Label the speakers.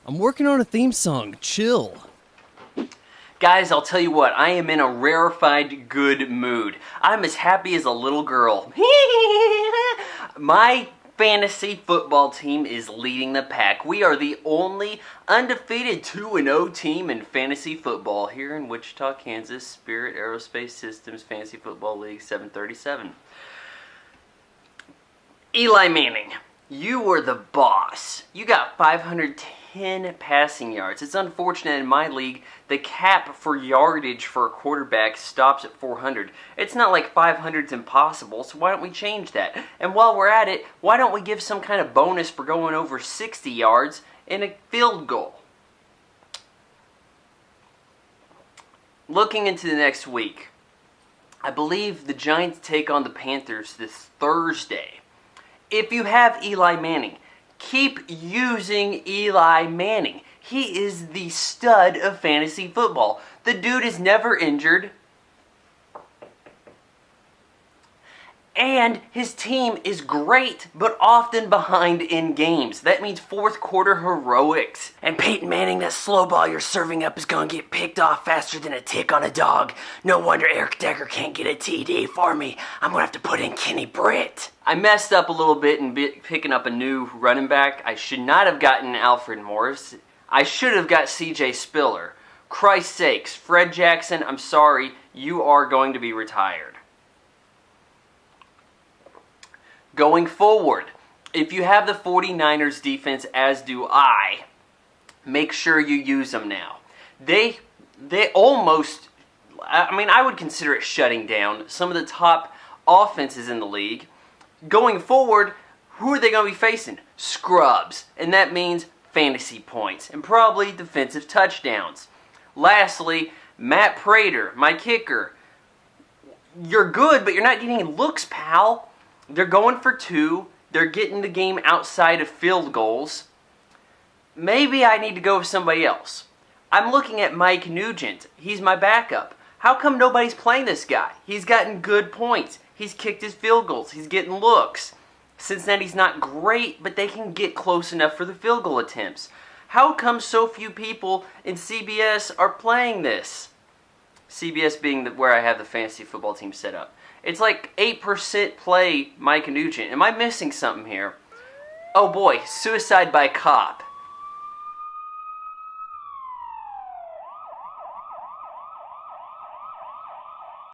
Speaker 1: I'm working on a theme song. Chill.
Speaker 2: Guys, I'll tell you what, I am in a rarefied good mood. I'm as happy as a little girl. My fantasy football team is leading the pack. We are the only undefeated 2-0 team in fantasy football here in Wichita, Kansas. Spirit Aerospace Systems Fantasy Football League 737. Eli Manning, you were the boss. You got 510 passing yards. It's unfortunate in my league, the cap for yardage for a quarterback stops at 400. It's not like 500 is impossible, so why don't we change that? And while we're at it, why don't we give some kind of bonus for going over 60 yards in a field goal? Looking into the next week, I believe the Giants take on the Panthers this Thursday. If you have Eli Manning, keep using Eli Manning. He is the stud of fantasy football. The dude is never injured. And his team is great, but often behind in games. That means fourth quarter heroics. And Peyton Manning, that slow ball you're serving up is going to get picked off faster than a tick on a dog. No wonder Eric Decker can't get a TD for me. I'm going to have to put in Kenny Britt. I messed up a little bit in picking up a new running back. I should not have gotten Alfred Morris. I should have got CJ Spiller. Christ's sakes, Fred Jackson, I'm sorry, you are going to be retired. Going forward, if you have the 49ers defense, as do I, make sure you use them now. They almost, I would consider it shutting down some of the top offenses in the league. Going forward, who are they going to be facing? Scrubs. And that means fantasy points and probably defensive touchdowns. Lastly, Matt Prater, my kicker. You're good, but you're not getting looks, pal. They're going for 2. They're getting the game outside of field goals. Maybe I need to go with somebody else. I'm looking at Mike Nugent. He's my backup. How come nobody's playing this guy? He's gotten good points. He's kicked his field goals. He's getting looks. Cincinnati's not great, but they can get close enough for the field goal attempts. How come so few people in CBS are playing this? CBS being where I have the fantasy football team set up. It's like 8% play Mike Nugent. Am I missing something here? Oh boy, Suicide by Cop.